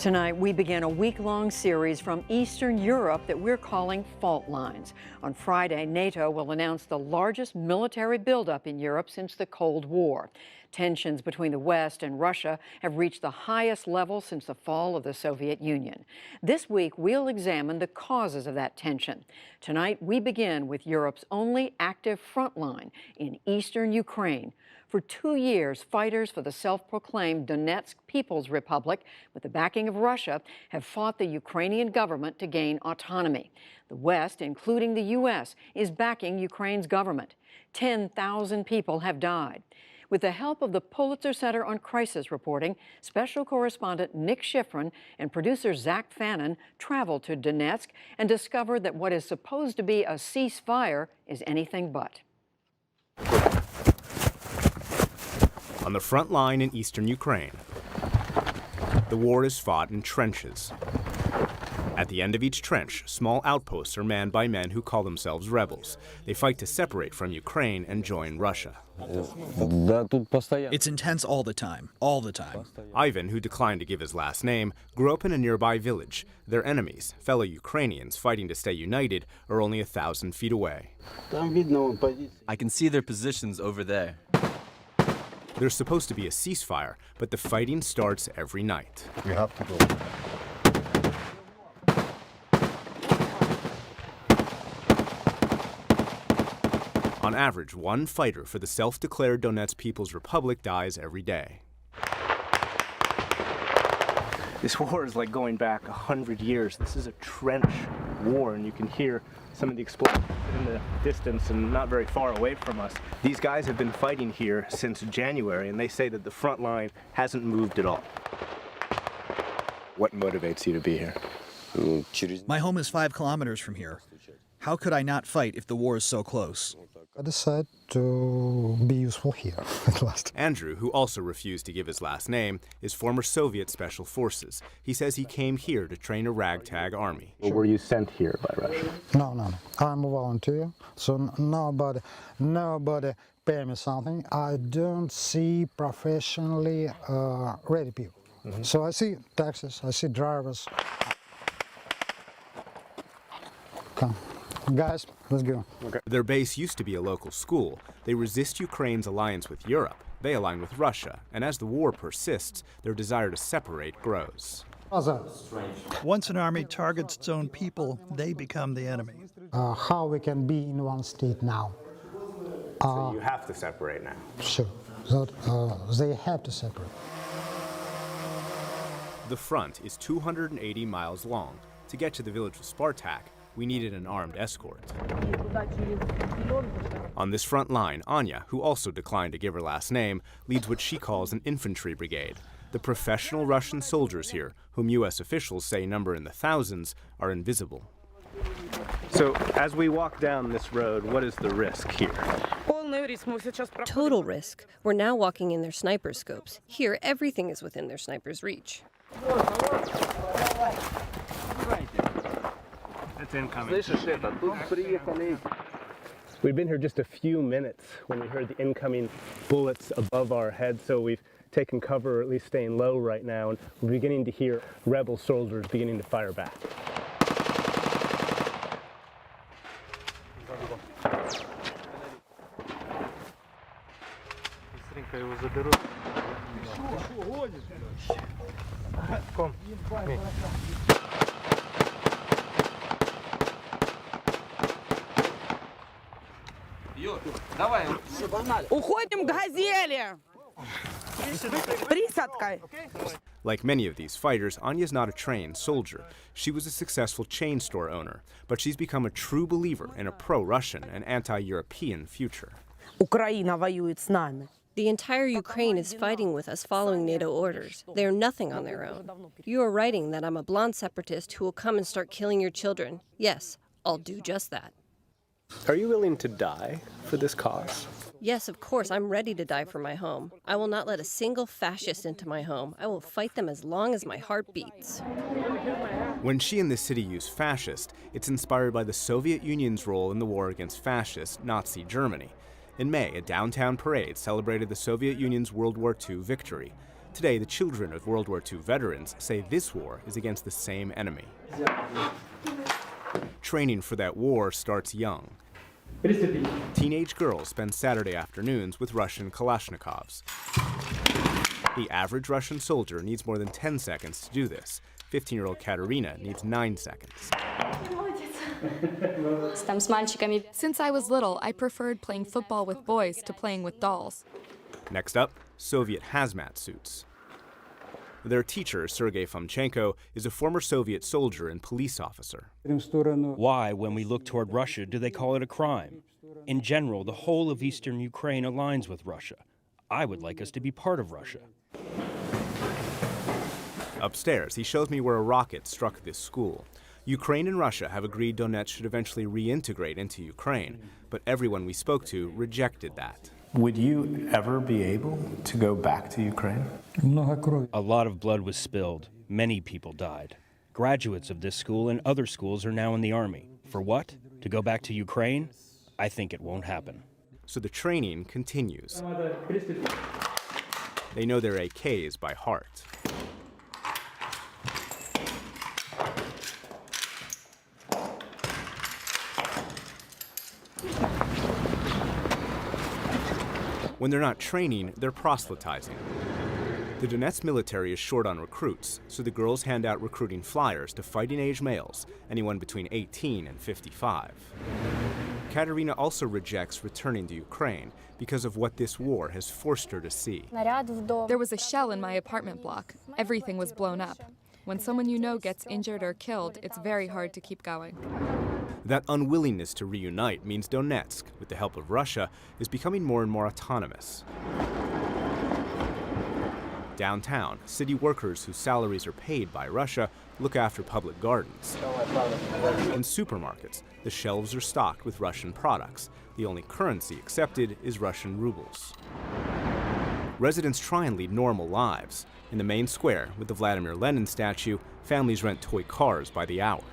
Tonight, we begin a week-long series from Eastern Europe that we're calling Fault Lines. On Friday, NATO will announce the largest military buildup in Europe since the Cold War. Tensions between the West and Russia have reached the highest level since the fall of the Soviet Union. This week, we'll examine the causes of that tension. Tonight, we begin with Europe's only active front line in eastern Ukraine. For 2 years, fighters for the self-proclaimed Donetsk People's Republic, with the backing of Russia, have fought the Ukrainian government to gain autonomy. The West, including the U.S., is backing Ukraine's government. 10,000 people have died. With the help of the Pulitzer Center on Crisis reporting, special correspondent Nick Schifrin and producer Zach Fannin traveled to Donetsk and discovered that what is supposed to be a ceasefire is anything but. On the front line in eastern Ukraine, the war is fought in trenches. At the end of each trench, small outposts are manned by men who call themselves rebels. They fight to separate from Ukraine and join Russia. It's intense all the time, all the time. Ivan, who declined to give his last name, grew up in a nearby village. Their enemies, fellow Ukrainians fighting to stay united, are only 1,000 feet away. I can see their positions over there. There's supposed to be a ceasefire, but the fighting starts every night. We have to go. On average, one fighter for the self-declared Donetsk People's Republic dies every day. This war is like going back 100 years. This is a trench war, and you can hear some of the explosions in the distance and not very far away from us. These guys have been fighting here since January, and they say that the front line hasn't moved at all. What motivates you to be here? My home is 5 kilometers from here. How could I not fight if the war is so close? I decided to be useful here at last. Andrew, who also refused to give his last name, is former Soviet Special Forces. He says he came here to train a ragtag army. Or were you sent here by Russia? No. I'm a volunteer, so nobody pay me something. I don't see professionally ready people. So I see taxis, I see drivers. Come. Guys, let's go. Okay. Their base used to be a local school. They resist Ukraine's alliance with Europe. They align with Russia. And as the war persists, their desire to separate grows. Once an army targets its own people, they become the enemy. How we can be in one state now? So you have to separate now. Sure. So, they have to separate. The front is 280 miles long. To get to the village of Spartak, we needed an armed escort. On this front line, Anya, who also declined to give her last name, leads what she calls an infantry brigade. The professional Russian soldiers here, whom U.S. officials say number in the thousands, are invisible. So as we walk down this road, what is the risk here? Total risk. We're now walking in their sniper scopes. Here, everything is within their sniper's reach. It's incoming. We've been here just a few minutes when we heard the incoming bullets above our heads, so we've taken cover, or at least staying low right now, and we're beginning to hear rebel soldiers beginning to fire back. Уходим к газели! Присадкой. Like many of these fighters, Anya's not a trained soldier. She was a successful chain store owner, but she's become a true believer in a pro-Russian and anti-European future. Украина воюет с нами. The entire Ukraine is fighting with us following NATO orders. They are nothing on their own. You are writing that I'm a blonde separatist who will come and start killing your children. Yes, I'll do just that. Are you willing to die for this cause? Yes, of course, I'm ready to die for my home. I will not let a single fascist into my home. I will fight them as long as my heart beats. When she and the city use fascist, it's inspired by the Soviet Union's role in the war against fascist Nazi Germany. In May, a downtown parade celebrated the Soviet Union's World War II victory. Today, the children of World War II veterans say this war is against the same enemy. Training for that war starts young. Teenage girls spend Saturday afternoons with Russian Kalashnikovs. The average Russian soldier needs more than 10 seconds to do this. 15-year-old Katerina needs 9 seconds. Since I was little, I preferred playing football with boys to playing with dolls. Next up, Soviet hazmat suits. Their teacher, Sergei Fomchenko, is a former Soviet soldier and police officer. Why, when we look toward Russia, do they call it a crime? In general, the whole of eastern Ukraine aligns with Russia. I would like us to be part of Russia. Upstairs, he shows me where a rocket struck this school. Ukraine and Russia have agreed Donetsk should eventually reintegrate into Ukraine, but everyone we spoke to rejected that. Would you ever be able to go back to Ukraine? A lot of blood was spilled. Many people died. Graduates of this school and other schools are now in the army. For what? To go back to Ukraine? I think it won't happen. So the training continues. They know their AKs by heart. When they're not training, they're proselytizing. The Donetsk military is short on recruits, so the girls hand out recruiting flyers to fighting-age males, anyone between 18 and 55. Katerina also rejects returning to Ukraine because of what this war has forced her to see. There was a shell in my apartment block. Everything was blown up. When someone you know gets injured or killed, it's very hard to keep going. That unwillingness to reunite means Donetsk, with the help of Russia, is becoming more and more autonomous. Downtown, city workers whose salaries are paid by Russia look after public gardens. In supermarkets, the shelves are stocked with Russian products. The only currency accepted is Russian rubles. Residents try and lead normal lives. In the main square, with the Vladimir Lenin statue, families rent toy cars by the hour.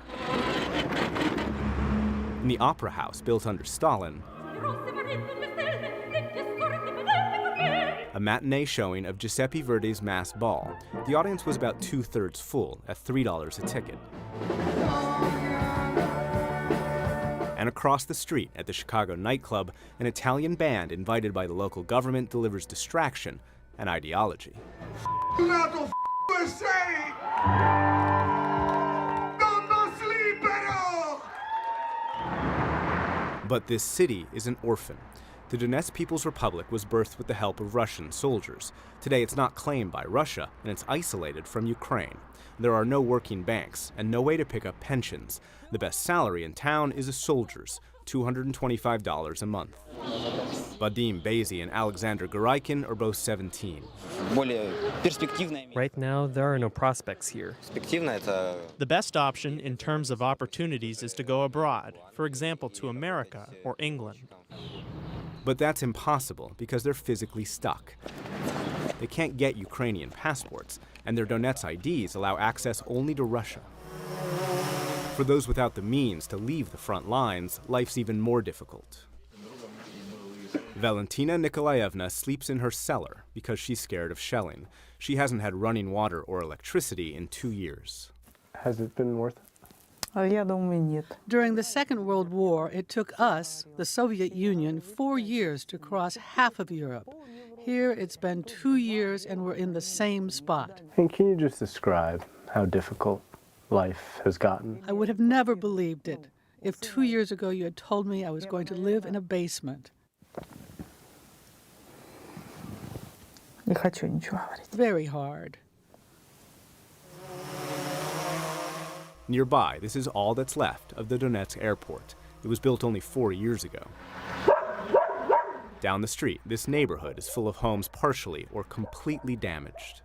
In the opera house built under Stalin, a matinee showing of Giuseppe Verdi's Masked Ball. The audience was about 2/3 full, at $3 a ticket. And across the street at the Chicago nightclub, an Italian band invited by the local government delivers distraction and ideology. But this city is an orphan. The Donetsk People's Republic was birthed with the help of Russian soldiers. Today it's not claimed by Russia, and it's isolated from Ukraine. There are no working banks and no way to pick up pensions. The best salary in town is a soldier's, $225 a month. Vadim Bazy and Alexander Urkaine are both 17. Right now, there are no prospects here. The best option in terms of opportunities is to go abroad, for example, to America or England. But that's impossible because they're physically stuck. They can't get Ukrainian passports, and their Donetsk IDs allow access only to Russia. For those without the means to leave the front lines, life's even more difficult. Valentina Nikolaevna sleeps in her cellar because she's scared of shelling. She hasn't had running water or electricity in 2 years. Has it been worth it? During the Second World War, it took us, the Soviet Union, 4 years to cross half of Europe. Here, it's been 2 years and we're in the same spot. And can you just describe how difficult life has gotten? I would have never believed it if 2 years ago you had told me I was going to live in a basement. Very hard. Nearby, this is all that's left of the Donetsk airport. It was built only 4 years ago. Down the street, this neighborhood is full of homes partially or completely damaged.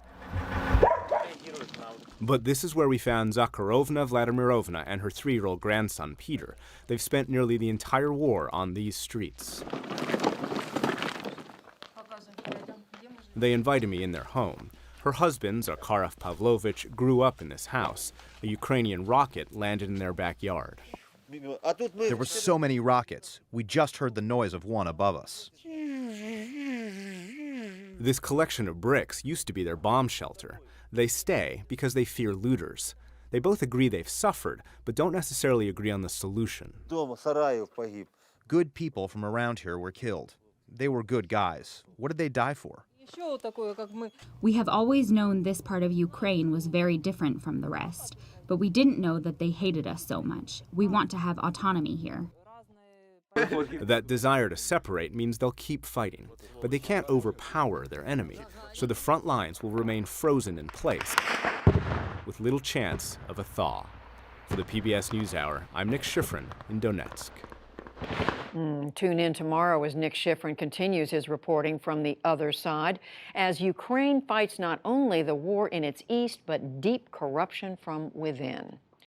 But this is where we found Zakharovna Vladimirovna and her 3-year-old grandson, Peter. They've spent nearly the entire war on these streets. They invited me in their home. Her husband, Zakharov Pavlovich, grew up in this house. A Ukrainian rocket landed in their backyard. There were so many rockets. We just heard the noise of one above us. This collection of bricks used to be their bomb shelter. They stay because they fear looters. They both agree they've suffered, but don't necessarily agree on the solution. Good people from around here were killed. They were good guys. What did they die for? We have always known this part of Ukraine was very different from the rest, but we didn't know that they hated us so much. We want to have autonomy here. That desire to separate means they'll keep fighting, but they can't overpower their enemy, so the front lines will remain frozen in place, with little chance of a thaw. For the PBS NewsHour, I'm Nick Schifrin in Donetsk. Tune in tomorrow as Nick Schifrin continues his reporting from the other side, as Ukraine fights not only the war in its east, but deep corruption from within.